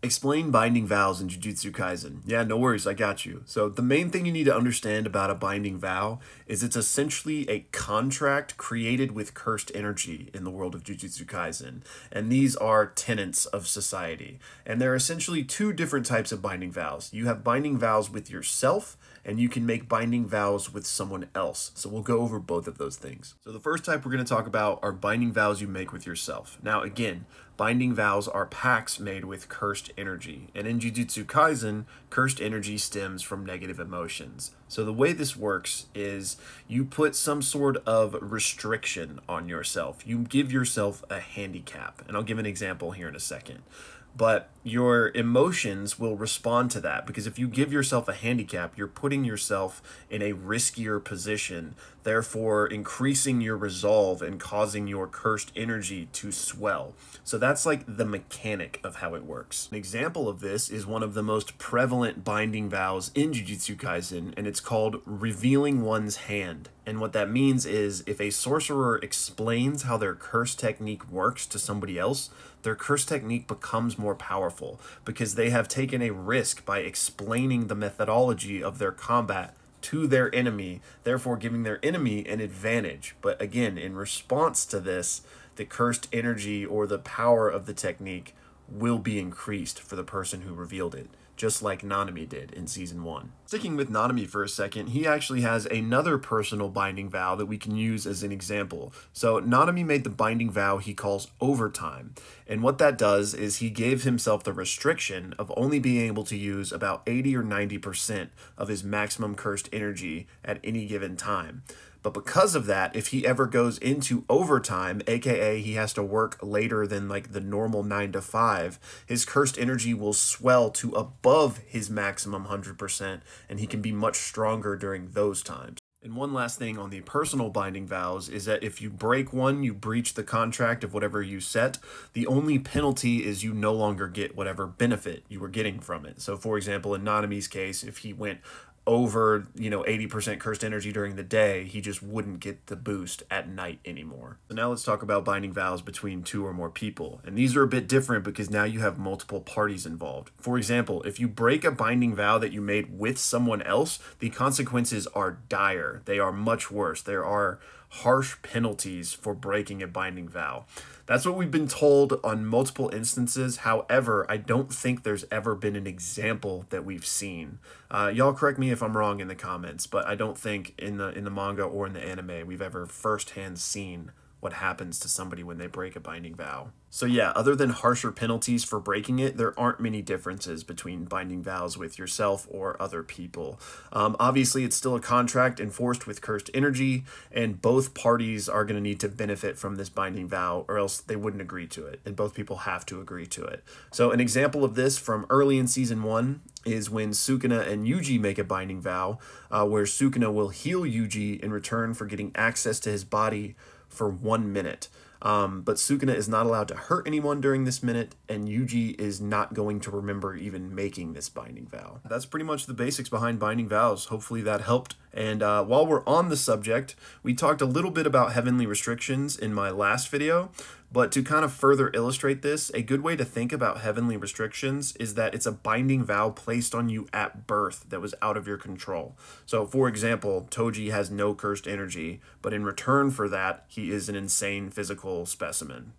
Explain binding vows in Jujutsu Kaisen. Yeah, no worries, I got you. So the main thing you need to understand about a binding vow is it's essentially a contract created with cursed energy in the world of Jujutsu Kaisen. And these are tenets of society. And there are essentially two different types of binding vows. You have binding vows with yourself, and you can make binding vows with someone else. So we'll go over both of those things. So the first type we're going to talk about are binding vows you make with yourself. Now again, binding vows are pacts made with cursed energy. And in Jujutsu Kaisen, cursed energy stems from negative emotions. So the way this works is you put some sort of restriction on yourself. You give yourself a handicap. And I'll give an example here in a second. But your emotions will respond to that, because if you give yourself a handicap, you're putting yourself in a riskier position, therefore increasing your resolve and causing your cursed energy to swell. So that's like the mechanic of how it works. An example of this is one of the most prevalent binding vows in Jujutsu Kaisen, and it's called revealing one's hand. And what that means is if a sorcerer explains how their curse technique works to somebody else, their curse technique becomes more powerful because they have taken a risk by explaining the methodology of their combat to their enemy, therefore giving their enemy an advantage. But again, in response to this, the cursed energy or the power of the technique will be increased for the person who revealed it, just like Nanami did in Season 1. Sticking with Nanami for a second, he actually has another personal binding vow that we can use as an example. So Nanami made the binding vow he calls overtime. And what that does is he gave himself the restriction of only being able to use about 80 or 90% of his maximum cursed energy at any given time. But because of that, if he ever goes into overtime, aka he has to work later than like the normal 9 to 5, his cursed energy will swell to above his maximum 100%, and he can be much stronger during those times. And one last thing on the personal binding vows is that if you break one, you breach the contract of whatever you set. The only penalty is you no longer get whatever benefit you were getting from it. So for example, in Nanami's case, if he went over 80% cursed energy during the day, he just wouldn't get the boost at night anymore. So now let's talk about binding vows between 2 or more people. And these are a bit different because now you have multiple parties involved. For example, if you break a binding vow that you made with someone else, the consequences are dire. They are much worse. There are harsh penalties for breaking a binding vow. That's what we've been told on multiple instances. However, I don't think there's ever been an example that we've seen. Y'all correct me if I'm wrong in the comments, but I don't think in the manga or in the anime we've ever firsthand seen what happens to somebody when they break a binding vow. So yeah, other than harsher penalties for breaking it, there aren't many differences between binding vows with yourself or other people. Obviously, it's still a contract enforced with cursed energy, and both parties are going to need to benefit from this binding vow, or else they wouldn't agree to it, and both people have to agree to it. So an example of this from early in Season 1 is when Sukuna and Yuji make a binding vow, where Sukuna will heal Yuji in return for getting access to his body for 1 minute. But Sukuna is not allowed to hurt anyone during this minute, and Yuji is not going to remember even making this binding vow. That's pretty much the basics behind binding vows. Hopefully that helped. And while we're on the subject, we talked a little bit about heavenly restrictions in my last video, but to kind of further illustrate this, a good way to think about heavenly restrictions is that it's a binding vow placed on you at birth that was out of your control. So for example, Toji has no cursed energy, but in return for that, he is an insane physical specimen.